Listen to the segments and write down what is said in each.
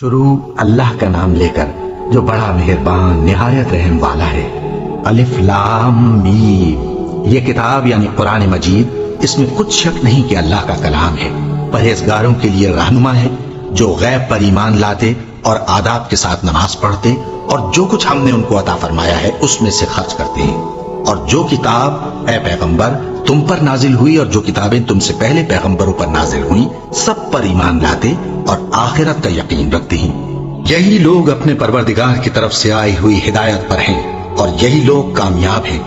شروع اللہ کا نام لے کر جو بڑا مہربان نہایت رحم والا ہے۔ الف لام میم، یہ کتاب یعنی قرآن مجید، اس میں کچھ شک نہیں کہ اللہ کا کلام ہے، پرہیزگاروں کے لیے رہنما ہے جو غیب پر ایمان لاتے اور آداب کے ساتھ نماز پڑھتے اور جو کچھ ہم نے ان کو عطا فرمایا ہے اس میں سے خرچ کرتے ہیں، اور جو کتاب اے پیغمبر تم پر نازل ہوئی اور جو کتابیں تم سے پہلے پیغمبروں پر نازل ہوئیں سب پر ایمان لاتے اور آخرت کا یقین رکھتے ہیں۔ یہی لوگ اپنے پروردگار کی طرف سے آئی ہوئی ہدایت پر ہیں اور یہی لوگ کامیاب ہیں۔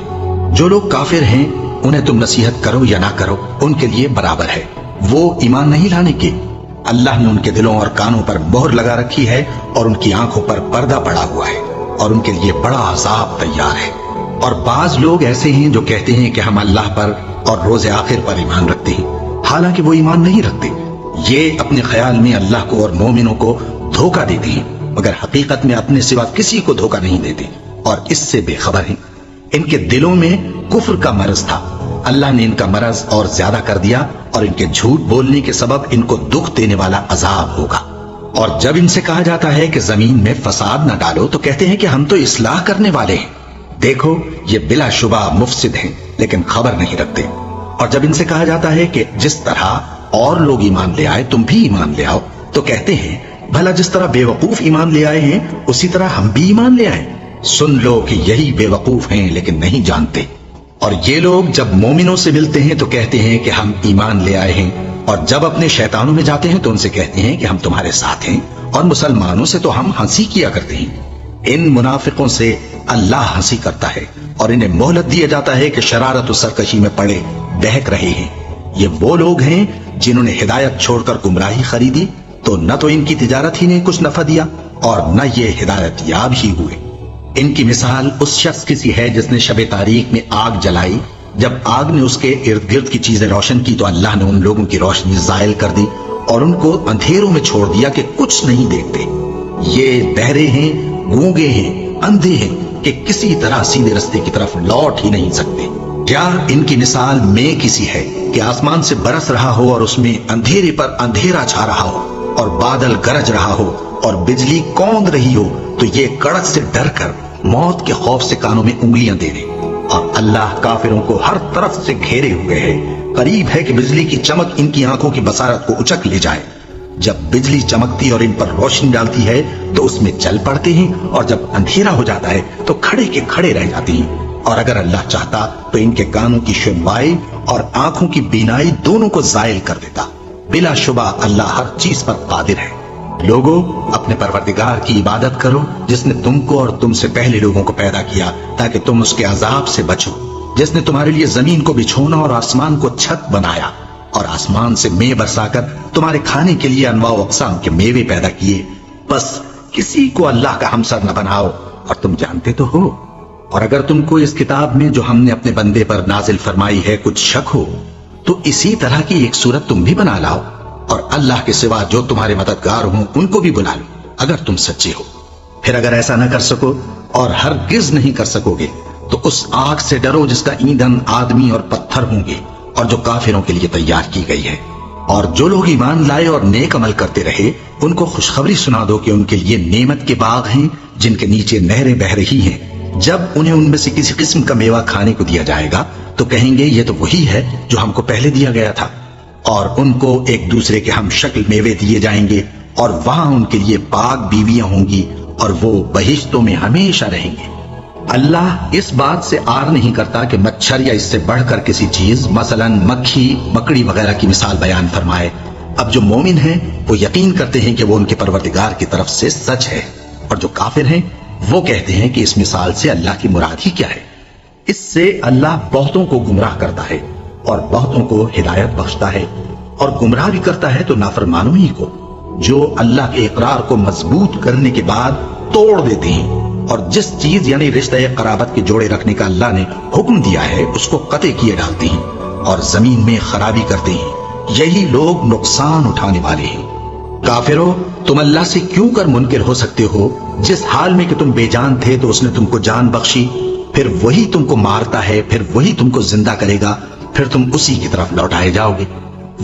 جو لوگ کافر ہیں انہیں تم نصیحت کرو یا نہ کرو ان کے لیے برابر ہے، وہ ایمان نہیں لانے کے۔ اللہ نے ان کے دلوں اور کانوں پر مہر لگا رکھی ہے اور ان کی آنکھوں پر پردہ پڑا ہوا ہے اور ان کے لیے بڑا عذاب تیار ہے۔ اور بعض لوگ ایسے ہیں جو کہتے ہیں کہ ہم اللہ پر اور روز آخر پر ایمان رکھتے ہیں، حالانکہ وہ ایمان نہیں رکھتے۔ یہ اپنے خیال میں اللہ کو اور مومنوں کو دھوکہ دیتے ہیں، مگر حقیقت میں اپنے سوا کسی کو دھوکہ نہیں دیتے اور اس سے بے خبر ہیں۔ ان کے دلوں میں کفر کا مرض تھا، اللہ نے ان کا مرض اور زیادہ کر دیا اور ان کے جھوٹ بولنے کے سبب ان کو دکھ دینے والا عذاب ہوگا۔ اور جب ان سے کہا جاتا ہے کہ زمین میں فساد نہ ڈالو تو کہتے ہیں کہ ہم تو اصلاح کرنے والے ہیں۔ دیکھو یہ بلا شبہ مفسد ہیں لیکن خبر نہیں رکھتے۔ اور جب ان سے کہا جاتا ہے کہ جس طرح اور لوگ ایمان لے آئے تم بھی ایمان لے آؤ تو کہتے ہیں بھلا جس طرح بے وقوف ایمان لے آئے ہیں اسی طرح ہم بھی ایمان لے آئیں۔ سن لو کہ یہی بے وقوف ہیں لیکن نہیں جانتے۔ اور یہ لوگ جب مومنوں سے ملتے ہیں تو کہتے ہیں کہ ہم ایمان لے آئے ہیں، اور جب اپنے شیطانوں میں جاتے ہیں تو ان سے کہتے ہیں کہ ہم تمہارے ساتھ ہیں، اور مسلمانوں سے تو ہم ہنسی کیا کرتے ہیں۔ ان منافقوں سے اللہ ہنسی کرتا ہے اور انہیں مہلت دیا جاتا ہے کہ شرارت و سرکشی میں پڑے بہک رہے ہیں۔ یہ وہ لوگ ہیں جنہوں نے ہدایت چھوڑ کر گمراہی خریدی تو نہ تو ان کی تجارت ہی نے کچھ نفع دیا اور نہ یہ ہدایت یاب ہی ہوئے۔ ان کی مثال اس شخص کی سی ہے جس نے شب تاریک میں آگ جلائی، جب آگ نے اس کے ارد گرد کی چیزیں روشن کی تو اللہ نے ان لوگوں کی روشنی زائل کر دی اور ان کو اندھیروں میں چھوڑ دیا کہ کچھ نہیں دیکھتے۔ یہ بہرے ہیں، گونگے ہیں، اندھے ہیں کہ کسی طرح سیدھے رستے کی طرف لوٹ ہی نہیں سکتے۔ کیا ان کی مثال میں کسی ہے کہ آسمان سے برس رہا ہو اور اس میں اندھیرے پر اندھیرا چھا رہا ہو اور بادل گرج رہا ہو اور بجلی کوند رہی ہو تو یہ کڑک سے ڈر کر موت کے خوف سے کانوں میں انگلیاں دے دے۔ اور اللہ کافروں کو ہر طرف سے گھیرے ہوئے ہے، قریب ہے کہ بجلی کی چمک ان کی آنکھوں کی بصارت کو اچک لے جائے۔ جب بجلی چمکتی اور ان پر روشنی ڈالتی ہے تو اس میں چل پڑتے ہیں اور جب اندھیرا ہو جاتا ہے تو کھڑے کے کھڑے رہ جاتے ہیں۔ اور اگر اللہ چاہتا تو ان کے کانوں کی شنوائی اور آنکھوں کی بینائی دونوں کو زائل کر دیتا۔ بلا شبہ اللہ ہر چیز پر قادر ہے۔ لوگوں اپنے پروردگار کی عبادت کرو جس نے تم کو اور تم سے پہلے لوگوں کو پیدا کیا تاکہ تم اس کے عذاب سے بچو، جس نے تمہارے لیے زمین کو بچھونا اور آسمان کو چھت بنایا اور آسمان سے مے برسا کر تمہارے کھانے کے لیے انواع و اقسام کے میوے پیدا کیے۔ بس کسی کو اللہ کا ہمسر نہ بناؤ اور تم جانتے تو ہو۔ اور اگر تم کو اس کتاب میں جو ہم نے اپنے بندے پر نازل فرمائی ہے کچھ شک ہو تو اسی طرح کی ایک صورت تم بھی بنا لاؤ اور اللہ کے سوا جو تمہارے مددگار ہوں ان کو بھی بلا لو اگر تم سچے ہو۔ پھر اگر ایسا نہ کر سکو اور ہرگز نہیں کر سکو گے تو اس آگ سے ڈرو جس کا ایندھن آدمی اور پتھر ہوں گے اور جو کافروں کے لیے تیار کی گئی ہے۔ اور جو لوگ ایمان لائے اور نیک عمل کرتے رہے ان کو خوشخبری سنا دو کہ ان کے لیے نعمت کے باغ ہیں جن کے نیچے نہریں بہ رہی ہیں۔ جب انہیں ان میں سے کسی قسم کا میوہ کھانے کو دیا جائے گا تو کہیں گے یہ تو وہی ہے جو ہم کو پہلے دیا گیا تھا، اور ان کو ایک دوسرے کے ہم شکل میوے دیے جائیں گے اور وہاں ان کے لیے پاک بیویاں ہوں گی اور وہ بہشتوں میں ہمیشہ رہیں گے۔ اللہ اس بات سے آر نہیں کرتا کہ مچھر یا اس سے بڑھ کر کسی چیز مثلا مکھی مکڑی وغیرہ کی مثال بیان فرمائے۔ اب جو مومن ہیں وہ یقین کرتے ہیں کہ وہ ان کے پروردگار کی طرف سے سچ ہے، اور جو کافر ہیں وہ کہتے ہیں کہ اس مثال سے اللہ کی مراد ہی کیا ہے۔ اس سے اللہ بہتوں کو گمراہ کرتا ہے اور بہتوں کو ہدایت بخشتا ہے، اور گمراہ بھی کرتا ہے تو نافرمانوں ہی کو جو اللہ کے اقرار کو مضبوط کرنے کے بعد توڑ دیتے ہیں، اور جس چیز یعنی رشتہ قرابت کے جوڑے رکھنے کا اللہ نے حکم دیا ہے اس کو قطع کیے ڈالتے ہیں اور زمین میں خرابی کرتے ہیں۔ یہی لوگ نقصان اٹھانے والے ہیں۔ کافروں تم اللہ سے کیوں کر منکر ہو سکتے ہو جس حال میں کہ تم بے جان تھے تو اس نے تم کو جان بخشی، پھر وہی تم کو مارتا ہے، پھر وہی تم کو زندہ کرے گا، پھر تم اسی کی طرف لوٹائے جاؤ گے۔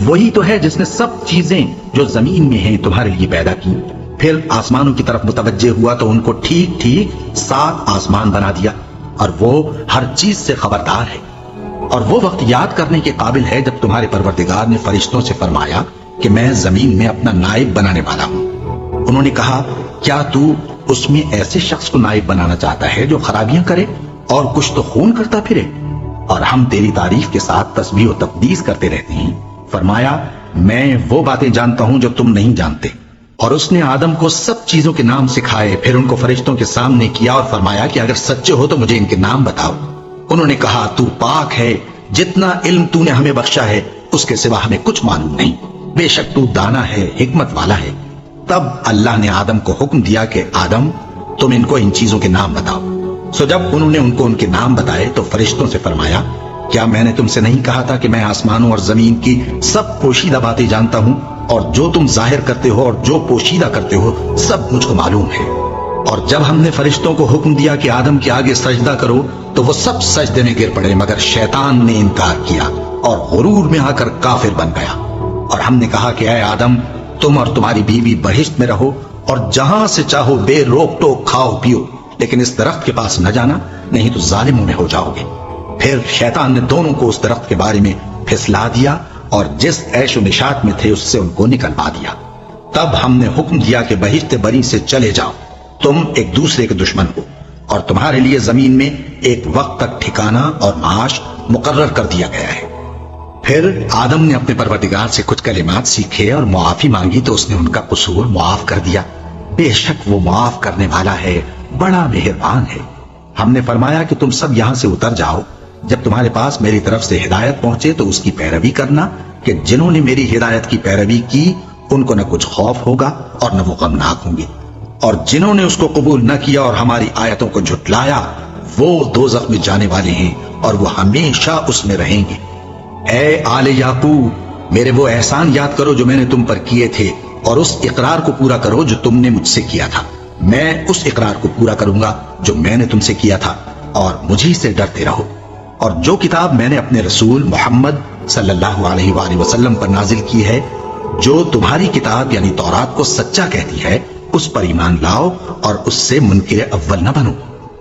وہی تو ہے جس نے سب چیزیں جو زمین میں ہیں تمہارے لیے پیدا کی، پھر آسمانوں کی طرف متوجہ ہوا تو ان کو ٹھیک ٹھیک 7 آسمان بنا دیا، اور وہ ہر چیز سے خبردار ہے۔ اور وہ وقت یاد کرنے کے قابل ہے جب تمہارے پروردگار نے فرشتوں سے فرمایا کہ میں زمین میں اپنا نائب بنانے والا ہوں۔ انہوں نے کہا کیا تو اس میں ایسے شخص کو نائب بنانا چاہتا ہے جو خرابیاں کرے اور کچھ تو خون کرتا پھرے؟ اور ہم تیری تعریف کے ساتھ تسبیح و تقدیس کرتے رہتے ہیں۔ فرمایا میں وہ باتیں جانتا ہوں جو تم نہیں جانتے۔ اور اس نے آدم کو سب چیزوں کے نام سکھائے، پھر ان کو فرشتوں کے سامنے کیا اور فرمایا کہ اگر سچے ہو تو مجھے ان کے نام بتاؤ۔ انہوں نے کہا تو پاک ہے، جتنا علم تو نے ہمیں بخشا ہے اس کے سوا ہمیں کچھ معلوم نہیں، بے شک تو دانا ہے، حکمت والا ہے۔ تب اللہ نے آدم کو حکم دیا کہ آدم تم ان کو ان چیزوں کے نام بتاؤ۔ سو جب انہوں نے ان کو ان کے نام بتائے تو فرشتوں سے فرمایا کیا میں نے تم سے نہیں کہا تھا کہ میں آسمانوں اور زمین کی سب پوشیدہ باتیں جانتا ہوں، اور جو تم ظاہر کرتے ہو اور جو پوشیدہ کرتے ہو سب مجھ کو معلوم ہے۔ اور جب ہم نے فرشتوں کو حکم دیا کہ آدم کے آگے سجدہ کرو تو وہ سب سجدے میں گر پڑے، مگر شیطان نے انکار کیا اور غرور میں آ کر کافر بن گیا۔ اور ہم نے کہا کہ اے آدم تم اور تمہاری بیوی بہشت میں رہو اور جہاں سے چاہو بے روک ٹوک کھاؤ پیو، لیکن اس درخت کے پاس نہ جانا، نہیں تو ظالموں میں ہو جاؤ گے۔ پھر شیطان نے دونوں کو اس درخت کے بارے میں پھسلا دیا اور جس عیش و نشاط میں تھے اس سے ان کو نکلوا دیا۔ تب ہم نے حکم دیا کہ بہشت بری سے چلے جاؤ، تم ایک دوسرے کے دشمن ہو، اور تمہارے لیے زمین میں ایک وقت تک ٹھکانہ اور معاش مقرر کر دیا گیا ہے۔ پھر آدم نے اپنے پروردگار سے کچھ کلمات سیکھے اور معافی مانگی تو اس نے ان کا قصور معاف کر دیا، بے شک وہ معاف کرنے والا ہے، بڑا مہربان ہے۔ ہم نے فرمایا کہ تم سب یہاں سے اتر جاؤ، جب تمہارے پاس میری طرف سے ہدایت پہنچے تو اس کی پیروی کرنا، کہ جنہوں نے میری ہدایت کی پیروی کی ان کو نہ کچھ خوف ہوگا اور نہ وہ غمناک ہوں گے، اور جنہوں نے اس کو قبول نہ کیا اور ہماری آیتوں کو جھٹلایا وہ دوزخ میں جانے والے ہیں اور وہ ہمیشہ اس میں رہیں گے۔ اے آل یعقوب میرے وہ احسان یاد کرو جو میں نے تم پر کیے تھے، اور اس اقرار کو پورا کرو جو تم نے مجھ سے کیا تھا۔ میں اس اقرار کو پورا کروں گا جو میں نے تم سے کیا تھا، اور مجھے سے ڈرتے رہو۔ اور جو کتاب میں نے اپنے رسول محمد صلی اللہ علیہ وآلہ وسلم پر نازل کی ہے، جو تمہاری کتاب یعنی تورات کو سچا کہتی ہے، اس پر ایمان لاؤ اور اس سے منکر اول نہ بنو،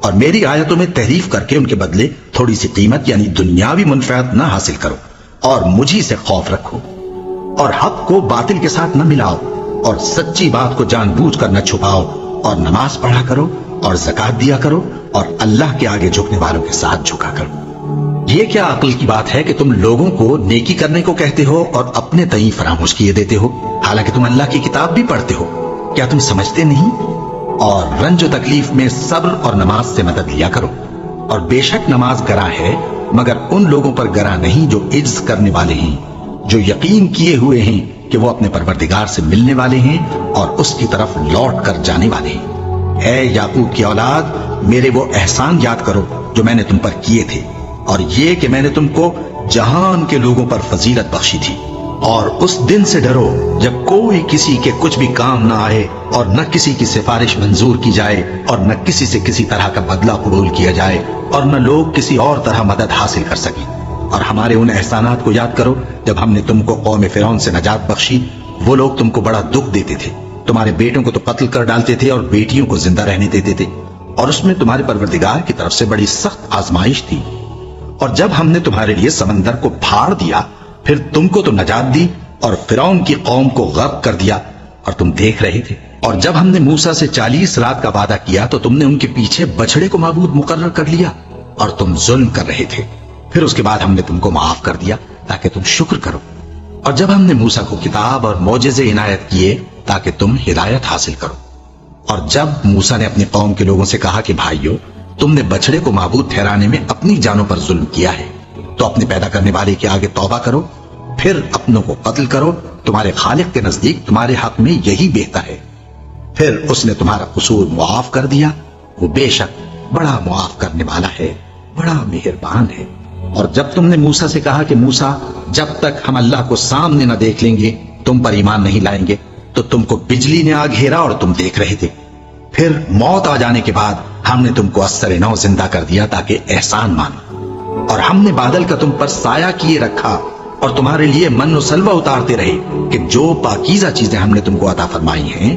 اور میری آیتوں میں تحریف کر کے ان کے بدلے تھوڑی سی قیمت یعنی دنیاوی منفعت نہ حاصل کرو، اور مجھی سے خوف رکھو، اور حق کو باطل کے ساتھ نہ ملاؤ، اور سچی بات کو جان بوجھ کر نہ چھپاؤ، اور نماز پڑھا کرو اور زکات دیا کرو، اور اللہ کے آگے جھکنے والوں کے ساتھ جھکا کرو۔ یہ کیا عقل کی بات ہے کہ تم لوگوں کو نیکی کرنے کو کہتے ہو اور اپنے تئیں فراموش کیے دیتے ہو، حالانکہ تم اللہ کی کتاب بھی پڑھتے ہو؟ کیا تم سمجھتے نہیں؟ اور رنج و تکلیف میں صبر اور نماز سے مدد لیا کرو، اور بے شک نماز گراں ہے، مگر ان لوگوں پر گراں نہیں جو عجز کرنے والے ہیں، جو یقین کیے ہوئے ہیں کہ وہ اپنے پروردگار سے ملنے والے ہیں اور اس کی طرف لوٹ کر جانے والے ہیں۔ اے یعقوب کی اولاد میرے وہ احسان یاد کرو جو میں نے تم پر کیے تھے، اور یہ کہ میں نے تم کو جہان کے لوگوں پر فضیلت بخشی تھی۔ اور اس دن سے ڈرو جب کوئی کسی کے کچھ بھی کام نہ آئے، اور نہ کسی کی سفارش منظور کی جائے، اور نہ کسی سے کسی طرح کا بدلہ قبول کیا جائے، اور نہ لوگ کسی اور طرح مدد حاصل کر سکیں۔ اور ہمارے ان احسانات کو یاد کرو جب ہم نے تم کو قوم فرعون سے نجات بخشی، وہ لوگ تم کو بڑا دکھ دیتے تھے، تمہارے بیٹوں کو تو قتل کر ڈالتے تھے اور بیٹیوں کو زندہ رہنے دیتے تھے، اور اس میں تمہارے پروردگار کی طرف سے بڑی سخت آزمائش تھی۔ اور جب ہم نے تمہارے لیے سمندر کو پھاڑ دیا، پھر تم کو تو نجات دی اور فرعون کی قوم کو غرق کر دیا، اور تم دیکھ رہے تھے۔ اور جب ہم نے موسیٰ سے 40 رات کا وعدہ کیا تو تم نے ان کے پیچھے بچڑے کو معبود مقرر کر لیا، اور تم ظلم کر رہے تھے۔ پھر اس کے بعد ہم نے تم کو معاف کر دیا تاکہ تم شکر کرو۔ اور جب ہم نے موسیٰ کو کتاب اور معجزے عنایت کیے تاکہ تم ہدایت حاصل کرو۔ اور جب موسیٰ نے اپنی قوم کے لوگوں سے کہا کہ بھائیو تم نے بچڑے کو معبود ٹھہرانے میں اپنی جانوں پر ظلم کیا ہے، تو اپنے پیدا کرنے والے کے آگے توبہ کرو، پھر اپنوں کو قتل کرو، تمہارے خالق کے نزدیک تمہارے حق میں یہی بہتر ہے۔ پھر اس نے تمہارا قصور معاف کر دیا، وہ بے شک بڑا معاف کرنے والا ہے، بڑا مہربان ہے۔ اور جب تم نے موسیٰ سے کہا کہ موسیٰ جب تک ہم اللہ کو سامنے نہ دیکھ لیں گے تم پر ایمان نہیں لائیں گے، تو تم کو بجلی نے آ گھیرا اور تم دیکھ رہے تھے۔ پھر موت آ جانے کے بعد ہم نے تم کو اثر نو زندہ کر دیا تاکہ احسان مانو، اور ہم نے بادل کا تم پر سایہ کیے رکھا اور تمہارے لیے من و سلوہ اتارتے رہے کہ جو پاکیزہ چیزیں ہم نے تم کو عطا فرمائی ہیں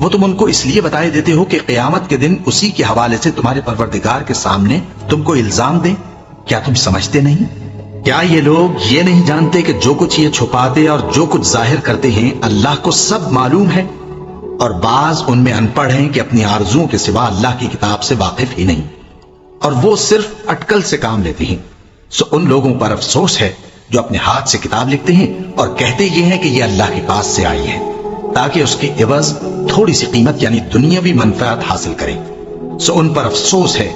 وہ تم ان کو اس لیے بتائے دیتے ہو کہ قیامت کے دن اسی کے حوالے سے تمہارے پروردگار کے سامنے تم کو الزام دیں؟ کیا تم سمجھتے نہیں؟ کیا یہ لوگ یہ نہیں جانتے کہ جو کچھ یہ چھپاتے اور جو کچھ ظاہر کرتے ہیں اللہ کو سب معلوم ہے؟ اور بعض ان میں ان پڑھ ہیں کہ اپنی آرزوؤں کے سوا اللہ کی کتاب سے واقف ہی نہیں، اور وہ صرف اٹکل سے کام لیتے ہیں۔ سو ان لوگوں پر افسوس ہے جو اپنے ہاتھ سے کتاب لکھتے ہیں اور کہتے یہ ہیں کہ یہ اللہ کے پاس سے آئی ہے، تاکہ اس کے عوض تھوڑی سی قیمت یعنی دنیاوی منفعت حاصل کریں۔ سو ان پر افسوس ہے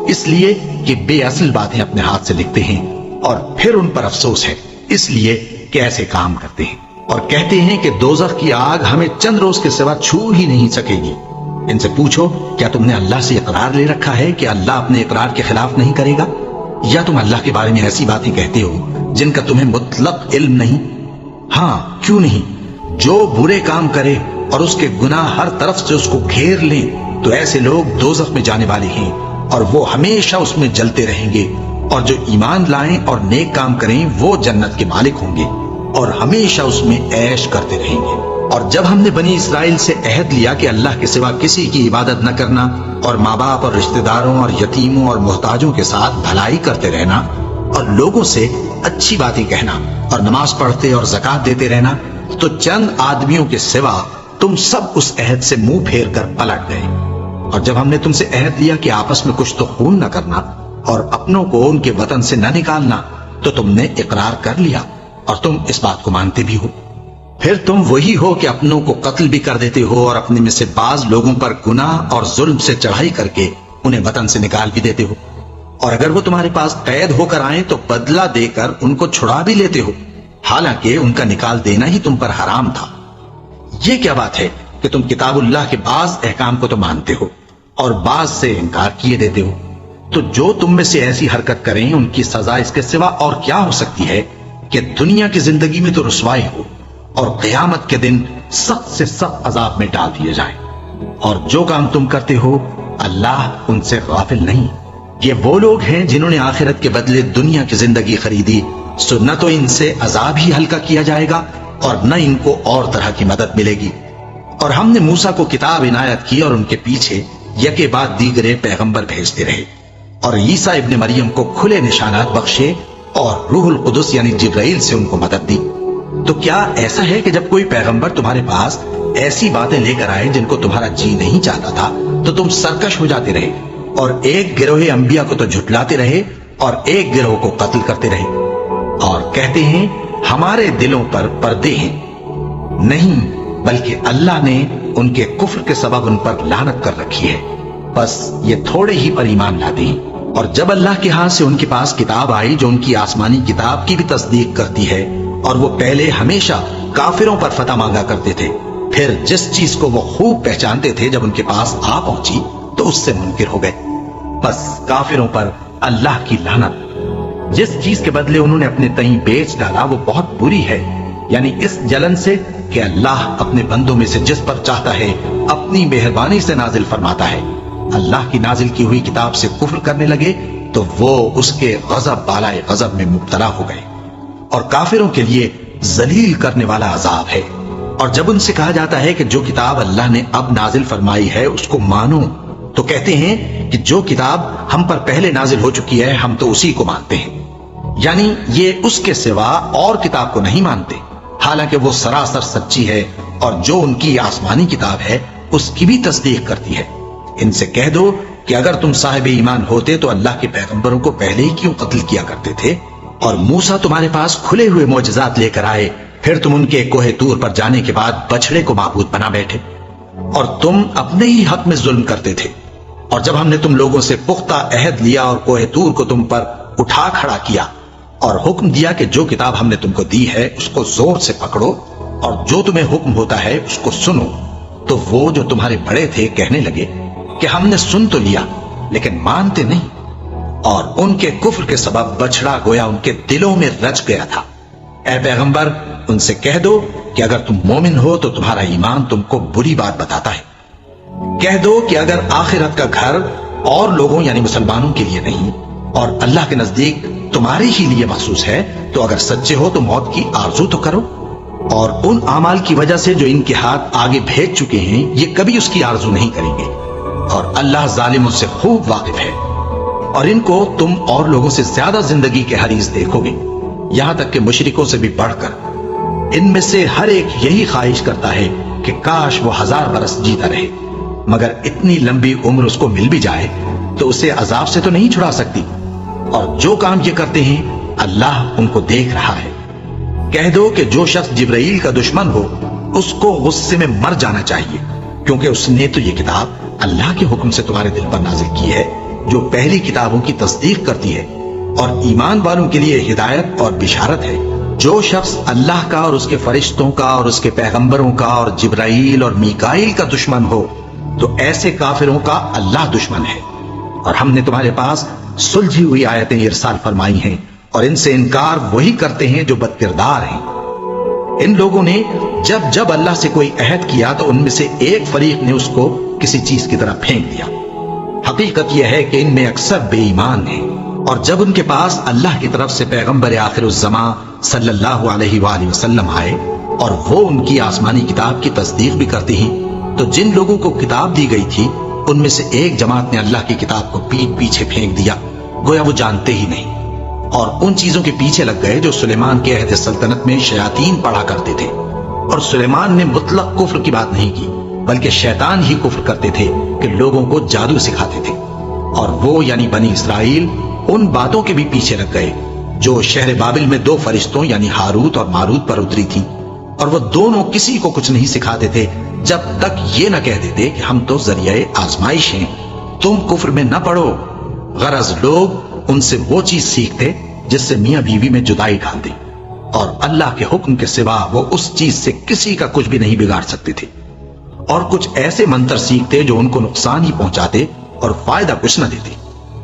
اس لیے کہ بے اصل باتیں اپنے ہاتھ سے لکھتے ہیں، اور پھر ان پر افسوس ہے اس لیے کہ ایسے کام کرتے ہیں اور کہتے ہیں کہ دوزخ کی آگ ہمیں چند روز کے سوا چھو ہی نہیں سکے گی۔ ان سے پوچھو کیا تم نے اللہ سے اقرار لے رکھا ہے کہ اللہ اپنے اقرار کے خلاف نہیں کرے گا؟ یا تم اللہ کے بارے میں ایسی باتیں کہتے ہو جن کا تمہیں مطلق علم نہیں؟ ہاں کیوں نہیں، جو برے کام کرے اور اس کے گناہ ہر طرف سے اس کو گھیر لیں تو ایسے لوگ دوزخ میں جانے والے ہیں اور وہ ہمیشہ اس میں جلتے رہیں گے، اور جو ایمان لائیں اور نیک کام کریں وہ جنت کے مالک ہوں گے اور ہمیشہ اس میں عیش کرتے رہیں گے۔ اور جب ہم نے بنی اسرائیل سے عہد لیا کہ اللہ کے سوا کسی کی عبادت نہ کرنا اور ماں باپ اور رشتہ داروں اور یتیموں اور محتاجوں کے ساتھ بھلائی کرتے رہنا اور لوگوں سے اچھی باتیں کہنا اور نماز پڑھتے اور زکوٰۃ دیتے رہنا، تو چند آدمیوں کے سوا تم سب اس عہد سے منہ پھیر کر پلٹ گئے۔ اور جب ہم نے تم سے عہد لیا کہ آپس میں کچھ تو خون نہ کرنا اور اپنوں کو ان کے وطن سے نہ نکالنا، تو تم نے اقرار کر لیا اور تم اس بات کو مانتے بھی ہو۔ پھر تم وہی ہو کہ اپنوں کو قتل بھی کر دیتے ہو اور اپنے میں سے بعض لوگوں پر گناہ اور ظلم سے چڑھائی کر کے انہیں وطن سے نکال بھی دیتے ہو، اور اگر وہ تمہارے پاس قید ہو کر آئیں تو بدلہ دے کر ان کو چھڑا بھی لیتے ہو، حالانکہ ان کا نکال دینا ہی تم پر حرام تھا۔ یہ کیا بات ہے کہ تم کتاب اللہ کے بعض احکام کو تو مانتے ہو اور بعض سے انکار کیے دیتے ہو؟ تو جو تم میں سے ایسی حرکت کریں ان کی سزا اس کے سوا اور کیا ہو سکتی ہے کہ دنیا کی زندگی میں تو رسوائی ہو اور قیامت کے دن سخت سے سخت عذاب میں ڈال دیے جائیں۔ اور جو کام تم کرتے ہو اللہ ان سے غافل نہیں۔ یہ وہ لوگ ہیں جنہوں نے آخرت کے بدلے دنیا کی زندگی خریدی، سو نہ تو ان سے عذاب ہی ہلکا کیا جائے گا اور نہ ان کو اور طرح کی مدد ملے گی۔ اور ہم نے موسیٰ کو کتاب عنایت کی اور ان کے پیچھے یکے بعد دیگرے پیغمبر بھیجتے رہے، اور عیسیٰ ابن مریم کو کھلے نشانات بخشے اور روح القدس یعنی جبرائیل سے ان کو مدد دی۔ تو کیا ایسا ہے کہ جب کوئی پیغمبر تمہارے پاس ایسی باتیں لے کر آئے جن کو تمہارا جی نہیں چاہتا تھا تو تم سرکش ہو جاتے رہے اور ایک گروہ انبیاء کو تو جھٹلاتے رہے اور ایک گروہ کو قتل کرتے رہے اور کہتے ہیں ہمارے دلوں پر پردے ہیں؟ نہیں، بلکہ اللہ نے ان کے کفر کے سبب ان پر لعنت کر رکھی ہے، بس یہ تھوڑے ہی پر ایمان لاتے ہیں۔ اور جب اللہ کے ہاتھ سے ان کے پاس کتاب آئی جو ان کی آسمانی کتاب کی بھی تصدیق کرتی ہے، اور وہ پہلے ہمیشہ کافروں پر فتح مانگا کرتے تھے، پھر جس چیز کو وہ خوب پہچانتے تھے جب ان کے پاس آ پہنچی تو اس سے منکر ہو گئے، بس کافروں پر اللہ کی لعنت۔ جس چیز کے بدلے انہوں نے اپنے تئیں بیچ ڈالا وہ بہت بری ہے، یعنی اس جلن سے کہ اللہ اپنے بندوں میں سے جس پر چاہتا ہے اپنی مہربانی سے نازل فرماتا ہے۔ اللہ کی نازل کی ہوئی کتاب سے کفر کرنے لگے تو وہ اس کے غضب بالائے غضب میں مبتلا ہو گئے، اور کافروں کے لیے ذلیل کرنے والا عذاب ہے۔ اور جب ان سے کہا جاتا ہے کہ جو کتاب اللہ نے اب نازل فرمائی ہے اس کو مانو، تو کہتے ہیں کہ جو کتاب ہم پر پہلے نازل ہو چکی ہے ہم تو اسی کو مانتے ہیں، یعنی یہ اس کے سوا اور کتاب کو نہیں مانتے، حالانکہ وہ سراسر سچی ہے اور جو ان کی آسمانی کتاب ہے اس کی بھی تصدیق کرتی ہے۔ ان سے کہہ دو کہ اگر تم صاحب ایمان ہوتے تو اللہ کے پیغمبروں کو پہلے ہی کیوں قتل کیا کرتے تھے؟ اور موسیٰ تمہارے پاس کھلے ہوئے معجزات لے کر آئے، پھر تم ان کے کوہ طور پر جانے کے بعد بچڑے کو معبود بنا بیٹھے، اور تم اپنے ہی حق میں ظلم کرتے تھے۔ اور جب ہم نے تم لوگوں سے پختہ عہد لیا اور کوہ طور کو تم پر اٹھا کھڑا کیا اور حکم دیا کہ جو کتاب ہم نے تم کو دی ہے اس کو زور سے پکڑو اور جو تمہیں حکم ہوتا ہے اس کو سنو، تو وہ جو تمہارے بڑے تھے کہنے لگے کہ ہم نے سن تو لیا لیکن مانتے نہیں، اور ان کے کفر کے سبب بچڑا گویا ان کے دلوں میں رچ گیا تھا۔ اے پیغمبر ان سے کہہ دو کہ اگر تم مومن ہو تو تمہارا ایمان تم کو بری بات بتاتا ہے۔ کہہ دو کہ اگر آخرت کا گھر اور لوگوں یعنی مسلمانوں کے لیے نہیں اور اللہ کے نزدیک تمہارے ہی لیے مخصوص ہے تو اگر سچے ہو تو موت کی آرزو تو کرو اور ان اعمال کی وجہ سے جو ان کے ہاتھ آگے بھیج چکے ہیں یہ کبھی اس کی آرزو نہیں کریں گے، اور اللہ ظالموں سے خوب واقف ہے۔ اور ان کو تم اور لوگوں سے زیادہ زندگی کے حریص دیکھو گے، یہاں تک کہ مشرکوں سے بھی بڑھ کر۔ ان میں سے ہر ایک یہی خواہش کرتا ہے کہ کاش وہ 1000 برس جیتا رہے، مگر اتنی لمبی عمر اس کو مل بھی جائے تو اسے عذاب سے تو نہیں چھڑا سکتی، اور جو کام یہ کرتے ہیں اللہ ان کو دیکھ رہا ہے۔ کہہ دو کہ جو شخص جبرائیل کا دشمن ہو اس کو غصے میں مر جانا چاہیے، کیونکہ اس نے تو یہ کتاب اللہ کے حکم سے تمہارے دل پر نازل کی ہے جو پہلی کتابوں کی تصدیق کرتی ہے، اور ایمان والوں کے لیے ہدایت اور بشارت ہے۔ جو شخص اللہ کا اور اس کے فرشتوں کا اور اس کے پیغمبروں کا اور جبرائیل اور میکائیل کا دشمن ہو تو ایسے کافروں کا اللہ دشمن ہے۔ اور ہم نے تمہارے پاس سلجھی ہوئی آیتیں ارسال فرمائی ہیں، اور ان سے انکار وہی کرتے ہیں جو بد کردار ہیں۔ ان لوگوں نے جب جب اللہ سے کوئی عہد کیا تو ان میں سے ایک فریق نے اس کو کسی چیز کی طرح پھینک دیا۔ حقیقت یہ ہے کہ ان میں اکثر بے ایمان ہیں، اور جب ان کے پاس اللہ کی طرف سے پیغمبر آخر الزماں صلی اللہ علیہ وآلہ وسلم آئے اور وہ ان کی آسمانی کتاب کی تصدیق بھی کرتے ہیں، تو جن لوگوں کو کتاب دی گئی تھی ان میں سے ایک جماعت نے اللہ کی کتاب کو پیٹ پیچھے پھینک دیا، گویا وہ جانتے ہی نہیں، اور ان چیزوں کے پیچھے لگ گئے جو سلیمان کے عہد سلطنت میں شیاطین پڑھا کرتے تھے۔ اور سلیمان نے مطلق کفر کی بات نہیں کی، بلکہ شیطان ہی کفر کرتے تھے کہ لوگوں کو جادو سکھاتے تھے، اور وہ یعنی بنی اسرائیل ان باتوں کے بھی پیچھے لگ گئے جو شہر بابل میں 2 فرشتوں یعنی ہاروت اور ماروت پر اتری تھی، اور وہ دونوں کسی کو کچھ نہیں سکھاتے تھے جب تک یہ نہ کہہ دیتے کہ ہم تو ذریعہ آزمائش ہیں، تم کفر میں نہ پڑو۔ غرض لوگ ان سے وہ چیز سیکھتے جس سے میاں بیوی میں جدائی ڈال دے، اور اللہ کے حکم کے سوا وہ اس چیز سے کسی کا کچھ بھی نہیں بگاڑ سکتے تھے، اور کچھ ایسے منتر سیکھتے جو ان کو نقصان ہی پہنچاتے اور فائدہ کچھ نہ دیتے،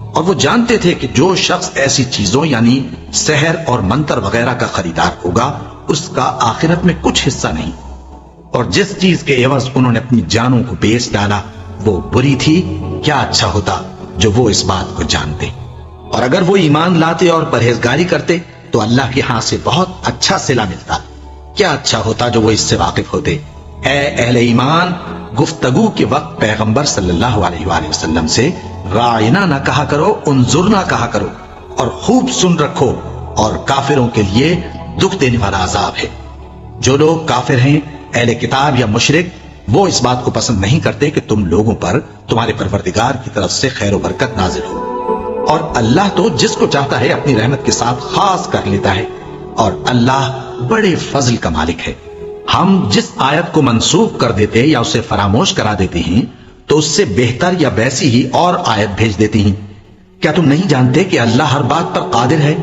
اور وہ جانتے تھے کہ جو شخص ایسی چیزوں یعنی سحر اور منتر وغیرہ کا خریدار ہوگا اس کا آخرت میں کچھ حصہ نہیں، اور جس چیز کے عوض انہوں نے اپنی جانوں کو بیچ ڈالا وہ بری تھی۔ کیا اچھا ہوتا جو وہ اس بات کو جانتے، اور اگر وہ ایمان لاتے اور پرہیزگاری کرتے تو اللہ کے ہاں سے بہت اچھا صلہ ملتا۔ کیا اچھا ہوتا جو وہ اس سے واقف ہوتے۔ اے اہل ایمان، گفتگو کے وقت پیغمبر صلی اللہ علیہ وآلہ وسلم سے رائنا نہ کہا کرو، انظرنا کہا کرو، اور خوب سن رکھو، اور کافروں کے لیے دکھ دینے والا عذاب ہے۔ جو لوگ کافر ہیں، اہل کتاب یا مشرک، وہ اس بات کو پسند نہیں کرتے کہ تم لوگوں پر تمہارے پروردگار کی طرف سے خیر و برکت نازل ہو، اور اللہ تو جس کو چاہتا ہے اپنی رحمت کے ساتھ خاص کر لیتا ہے، اور اللہ بڑے فضل کا مالک ہے۔ ہم جس آیت کو منسوخ کر دیتے یا اسے فراموش کرا دیتے ہیں تو اس سے بہتر یا ویسی ہی اور آیت بھیج دیتی ہیں۔ کیا تم نہیں جانتے کہ اللہ ہر بات پر قادر ہے؟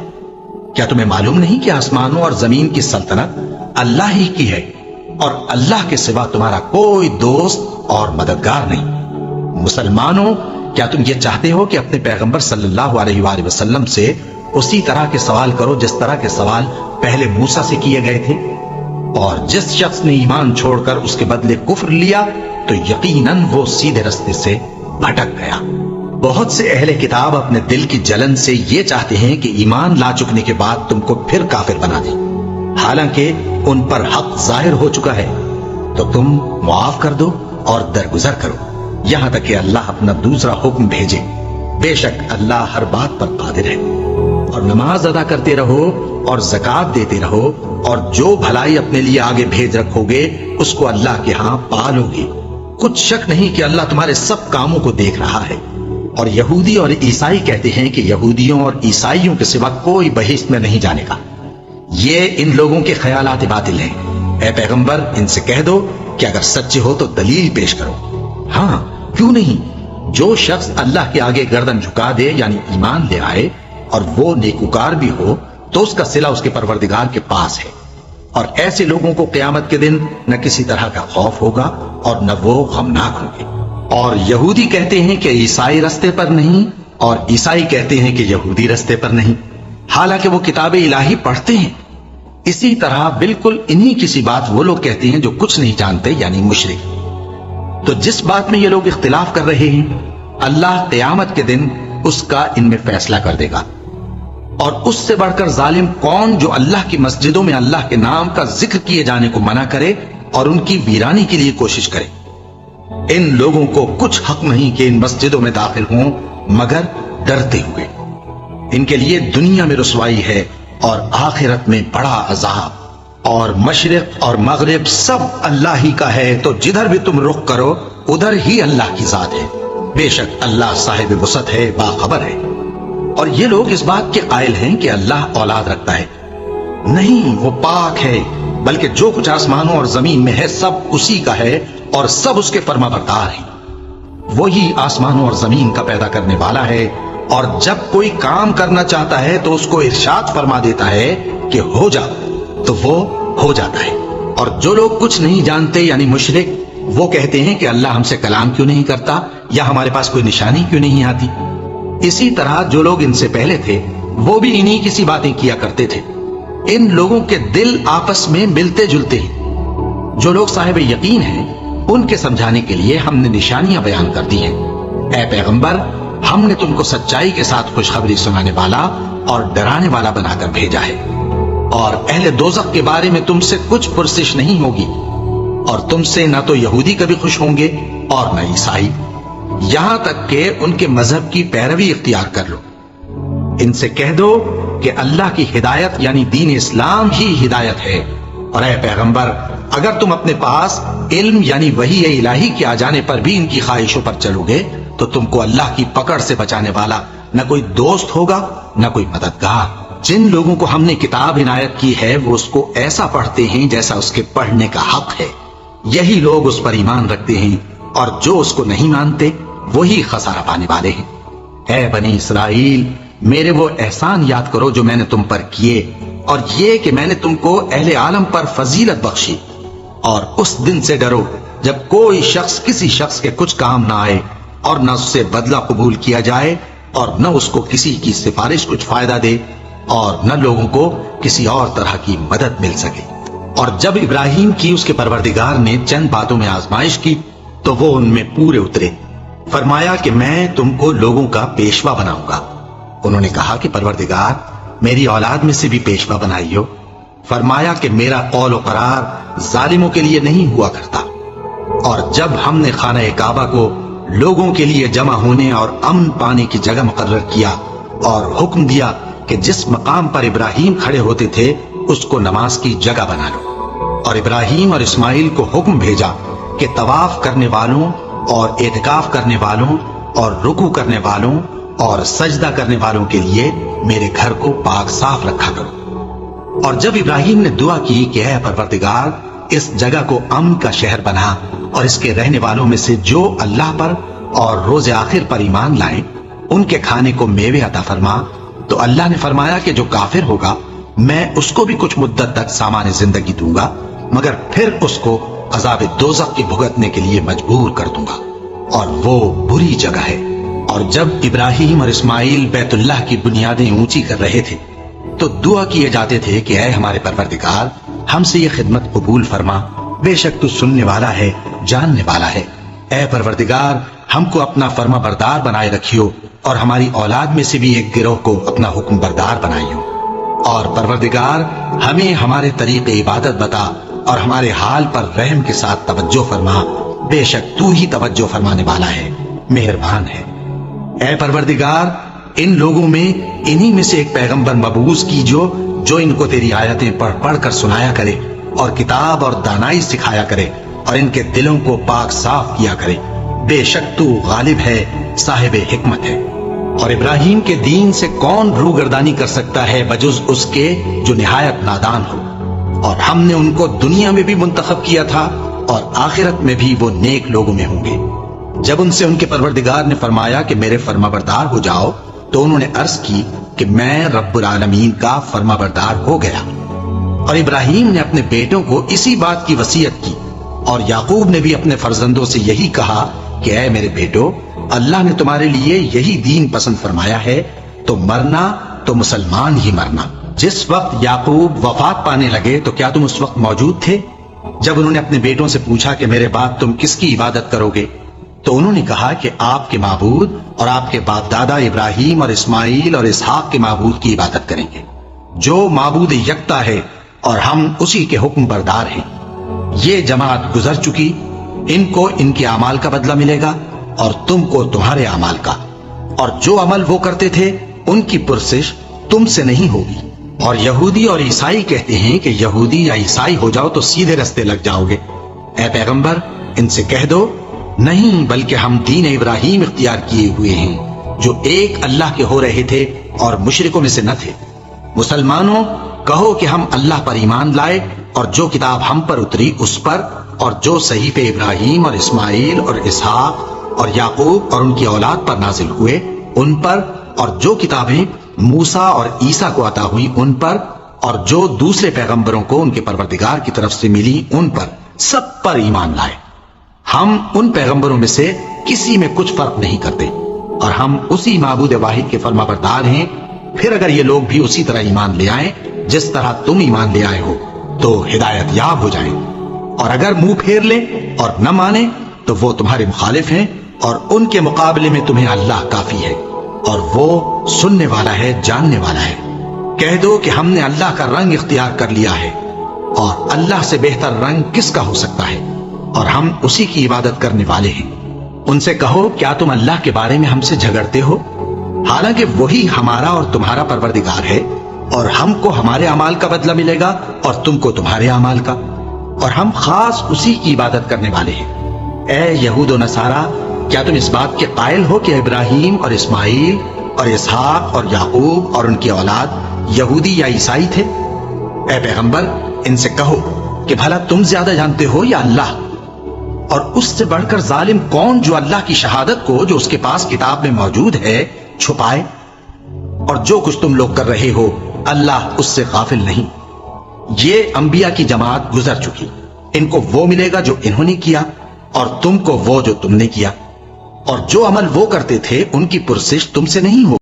کیا تمہیں معلوم نہیں کہ آسمانوں اور زمین کی سلطنت اللہ ہی کی ہے، اور اللہ کے سوا تمہارا کوئی دوست اور مددگار نہیں؟ مسلمانوں، کیا تم یہ چاہتے ہو کہ اپنے پیغمبر صلی اللہ علیہ وآلہ وسلم سے اسی طرح کے سوال کرو جس طرح کے سوال پہلے موسیٰ سے کیے گئے تھے؟ اور جس شخص نے ایمان چھوڑ کر اس کے بدلے کفر لیا تو یقیناً وہ سیدھے رستے سے بھٹک گیا۔ بہت سے اہل کتاب اپنے دل کی جلن سے یہ چاہتے ہیں کہ ایمان لا چکنے کے بعد تم کو پھر کافر بنا دیں، حالانکہ ان پر حق ظاہر ہو چکا ہے۔ تو تم معاف کر دو اور درگزر کرو یہاں تک کہ اللہ اپنا دوسرا حکم بھیجے۔ بے شک اللہ ہر بات پر قادر ہے۔ اور نماز ادا کرتے رہو اور زکوٰۃ دیتے رہو، اور جو بھلائی اپنے لیے آگے بھیج رکھو گے اس کو اللہ کے ہاں پالو گے۔ کچھ شک نہیں کہ اللہ تمہارے سب کاموں کو دیکھ رہا ہے۔ اور یہودی اور عیسائی کہتے ہیں کہ یہودیوں اور عیسائیوں کے سوا کوئی بہشت میں نہیں جانے گا۔ یہ ان لوگوں کے خیالات باطل ہیں۔ اے پیغمبر، ان سے کہہ دو کہ اگر سچے ہو تو دلیل پیش کرو۔ ہاں، کیوں نہیں؟ جو شخص اللہ کے آگے گردن جھکا دے یعنی ایمان لے آئے اور وہ نیکوکار بھی ہو تو اس کا صلہ اس کے پروردگار کے پاس ہے، اور ایسے لوگوں کو قیامت کے دن نہ کسی طرح کا خوف ہوگا اور نہ وہ غمناک ہوں گے۔ اور یہودی کہتے ہیں کہ عیسائی رستے پر نہیں، اور عیسائی کہتے ہیں کہ یہودی رستے پر نہیں، حالانکہ وہ کتاب الہی پڑھتے ہیں۔ اسی طرح بالکل انہی کسی بات وہ لوگ کہتے ہیں جو کچھ نہیں جانتے یعنی مشرک۔ تو جس بات میں یہ لوگ اختلاف کر رہے ہیں اللہ قیامت کے دن اس کا ان میں فیصلہ کر دے گا۔ اور اس سے بڑھ کر ظالم کون جو اللہ کی مسجدوں میں اللہ کے نام کا ذکر کیے جانے کو منع کرے اور ان کی ویرانی کے لیے کوشش کرے۔ ان لوگوں کو کچھ حق نہیں کہ ان مسجدوں میں داخل ہوں مگر ڈرتے ہوئے۔ ان کے لیے دنیا میں رسوائی ہے اور آخرت میں بڑا عذاب۔ اور مشرق اور مغرب سب اللہ ہی کا ہے، تو جدھر بھی تم رخ کرو ادھر ہی اللہ کی ذات ہے۔ بے شک اللہ صاحب وسعت ہے، باخبر ہے۔ اور یہ لوگ اس بات کے قائل ہیں کہ اللہ اولاد رکھتا ہے۔ نہیں، وہ پاک ہے، بلکہ جو کچھ آسمانوں اور زمین میں ہے سب اسی کا ہے اور سب اس کے فرما بردار ہیں۔ وہی آسمانوں اور زمین کا پیدا کرنے والا ہے، اور جب کوئی کام کرنا چاہتا ہے تو اس کو ارشاد فرما دیتا ہے کہ ہو جا، تو وہ ہو جاتا ہے۔ اور جو لوگ کچھ نہیں جانتے یعنی مشرک، وہ کہتے ہیں کہ اللہ ہم سے کلام کیوں نہیں کرتا یا ہمارے پاس کوئی نشانی کیوں نہیں آتی۔ اسی طرح جو لوگ ان سے پہلے تھے وہ بھی انہی کسی باتیں کیا کرتے تھے۔ ان لوگوں کے دل آپس میں ملتے جلتے ہیں۔ جو لوگ صاحب یقین ہیں ان کے سمجھانے کے لیے ہم نے نشانیاں بیان کر دی ہیں۔ اے پیغمبر، ہم نے تم کو سچائی کے ساتھ خوشخبری سنانے والا اور ڈرانے والا بنا کر بھیجا ہے۔ اور اہل دوزخ کے بارے میں تم سے کچھ پرسش نہیں ہوگی، اور تم سے نہ تو یہودی کبھی خوش ہوں گے اور نہ عیسائی، یہاں تک کہ ان کے مذہب کی پیروی اختیار کر لو۔ ان سے کہہ دو کہ اللہ کی ہدایت یعنی دین اسلام ہی ہدایت ہے۔ اور اے پیغمبر، اگر تم اپنے پاس علم یعنی وحی الہی کے آ جانے پر بھی ان کی خواہشوں پر چلو گے تو تم کو اللہ کی پکڑ سے بچانے والا نہ کوئی دوست ہوگا نہ کوئی مددگار۔ جن لوگوں کو ہم نے کتاب عنایت کی ہے وہ اس کو ایسا پڑھتے ہیں جیسا اس کے پڑھنے کا حق ہے، یہی لوگ اس پر ایمان رکھتے ہیں، اور جو اس کو نہیں مانتے وہی خسارہ پانے والے ہیں۔ اے بنی اسرائیل، میرے وہ احسان یاد کرو جو میں نے تم پر کیے، اور یہ کہ میں نے تم کو اہل عالم پر فضیلت بخشی۔ اور اس دن سے ڈرو جب کوئی شخص کسی شخص کے کچھ کام نہ آئے، اور نہ اس سے بدلہ قبول کیا جائے، اور نہ اس کو کسی کی سفارش کچھ فائدہ دے، اور نہ لوگوں کو کسی اور طرح کی مدد مل سکے۔ اور جب ابراہیم کی اس کے پروردگار نے چند باتوں میں آزمائش کی تو وہ ان میں پورے اترے۔ فرمایا کہ میں تم کو لوگوں کا پیشوا بناؤں گا۔ انہوں نے کہا کہ پروردگار، میری اولاد میں سے بھی پیشوا بنائیو۔ فرمایا کہ میرا قول و قرار ظالموں کے لیے نہیں ہوا کرتا۔ اور جب ہم نے خانہ کعبہ کو لوگوں کے لیے جمع ہونے اور امن پانے کی جگہ مقرر کیا اور حکم دیا کہ جس مقام پر ابراہیم کھڑے ہوتے تھے اس کو نماز کی جگہ بنا لو، اور ابراہیم اور اسماعیل کو حکم بھیجا کہ طواف کرنے والوں اور اعتکاف کرنے والوں اور رکوع کرنے والوں اور سجدہ کرنے والوں کے لیے میرے گھر کو پاک صاف رکھا کرو۔ اور جب ابراہیم نے دعا کی کہ اے پروردگار، اس جگہ کو امن کا شہر بنا، اور اس کے رہنے والوں میں سے جو اللہ پر اور روز آخر پر ایمان لائیں ان کے کھانے کو میوے عطا فرما، تو اللہ نے فرمایا کہ جو کافر ہوگا میں اس کو بھی کچھ مدت تک سامان زندگی دوں گا، مگر پھر اس کو عذاب دوزخ کے بھگتنے کے لیے مجبور کر دوں گا، اور وہ بری جگہ ہے۔ اور جب ابراہیم اور اسماعیل بیت اللہ کی بنیادیں اونچی کر رہے تھے تو دعا کیے جاتے تھے کہ اے ہمارے پروردگار، ہم سے یہ خدمت قبول فرما، بے شک تو سننے والا ہے، جاننے والا ہے۔ اے پروردگار، ہم کو اپنا فرما بردار بنائے رکھیو، اور ہماری اولاد میں سے بھی ایک گروہ کو اپنا حکم بردار بنائیو۔ اور پروردگار، ہمیں ہمارے طریق عبادت بتا اور ہمارے حال پر رحم کے ساتھ توجہ فرما، بے شک تو ہی توجہ فرمانے والا ہے، مہربان ہے۔ اے پروردگار، ان لوگوں میں انہی میں سے ایک پیغمبر مبعوث کیجو جو ان کو تیری آیتیں پڑھ پڑھ کر سنایا کرے اور کتاب اور دانائی سکھایا کرے اور ان کے دلوں کو پاک صاف کیا کرے، بے شک تو غالب ہے، صاحب حکمت ہے۔ اور ابراہیم کے دین سے کون روگردانی کر سکتا ہے بجز اس کے جو نہایت نادان ہو؟ اور ہم نے ان کو دنیا میں بھی منتخب کیا تھا اور آخرت میں بھی وہ نیک لوگوں میں ہوں گے۔ جب ان سے ان کے پروردگار نے فرمایا کہ میرے فرما بردار ہو جاؤ تو انہوں نے عرض کی کہ میں رب العالمین کا فرما بردار ہو گیا۔ اور ابراہیم نے اپنے بیٹوں کو اسی بات کی وصیت کی، اور یعقوب نے بھی اپنے فرزندوں سے یہی کہا کہ اے میرے بیٹو، اللہ نے تمہارے لیے یہی دین پسند فرمایا ہے، تو مرنا تو مسلمان ہی مرنا۔ جس وقت یعقوب وفات پانے لگے تو کیا تم اس وقت موجود تھے جب انہوں نے اپنے بیٹوں سے پوچھا کہ میرے بعد تم کس کی عبادت کرو گے؟ تو انہوں نے کہا کہ آپ کے معبود اور آپ کے باپ دادا ابراہیم اور اسماعیل اور اسحاق کے معبود کی عبادت کریں گے، جو معبود یکتا ہے اور ہم اسی کے حکم بردار ہیں۔ یہ جماعت گزر چکی، ان کو ان کے اعمال کا بدلہ ملے گا اور تم کو تمہارے اعمال کا، اور جو عمل وہ کرتے تھے ان کی پرسش تم سے نہیں ہوگی۔ اور یہودی اور عیسائی کہتے ہیں کہ یہودی یا عیسائی ہو جاؤ تو سیدھے رستے لگ جاؤ گے۔ اے پیغمبر ان سے کہہ دو، نہیں، بلکہ ہم دین ابراہیم اختیار کیے ہوئے ہیں جو ایک اللہ کے ہو رہے تھے اور مشرکوں میں سے نہ تھے۔ مسلمانوں کہو کہ ہم اللہ پر ایمان لائے اور جو کتاب ہم پر اتری اس پر، اور جو صحیفے ابراہیم اور اسماعیل اور اسحاق اور یعقوب اور ان کی اولاد پر نازل ہوئے ان پر، اور جو کتابیں موسیٰ اور عیسیٰ کو عطا ہوئی ان پر، اور جو دوسرے پیغمبروں کو ان کے پروردگار کی طرف سے ملی ان پر، سب پر ایمان لائے۔ ہم ان پیغمبروں میں سے کسی میں کچھ فرق نہیں کرتے، اور ہم اسی معبود واحد کے فرما بردار ہیں۔ پھر اگر یہ لوگ بھی اسی طرح ایمان لے آئیں جس طرح تم ایمان لے آئے ہو تو ہدایت یاب ہو جائیں، اور اگر منہ پھیر لیں اور نہ مانے تو وہ تمہارے مخالف ہیں، اور ان کے مقابلے میں تمہیں اللہ کافی ہے، اور وہ سننے والا ہے، جاننے والا ہے۔ کہہ دو کہ ہم نے اللہ کا رنگ اختیار کر لیا ہے، اور اللہ سے بہتر رنگ کس کا ہو سکتا ہے، اور ہم اسی کی عبادت کرنے والے ہیں۔ ان سے کہو کیا تم اللہ کے بارے میں ہم سے جھگڑتے ہو، حالانکہ وہی ہمارا اور تمہارا پروردگار ہے، اور ہم کو ہمارے اعمال کا بدلہ ملے گا اور تم کو تمہارے اعمال کا، اور ہم خاص اسی کی عبادت کرنے والے ہیں۔ اے یہود و نصارا، کیا تم اس بات کے قائل ہو کہ ابراہیم اور اسماعیل اور اسحاق اور یعقوب اور ان کی اولاد یہودی یا عیسائی تھے؟ اے پیغمبر ان سے کہو کہ بھلا تم زیادہ جانتے ہو یا اللہ؟ اور اس سے بڑھ کر ظالم کون جو اللہ کی شہادت کو جو اس کے پاس کتاب میں موجود ہے چھپائے؟ اور جو کچھ تم لوگ کر رہے ہو اللہ اس سے غافل نہیں۔ یہ انبیاء کی جماعت گزر چکی، ان کو وہ ملے گا جو انہوں نے کیا، اور تم کو وہ جو تم نے کیا، اور جو عمل وہ کرتے تھے ان کی پرسش تم سے نہیں ہوگی۔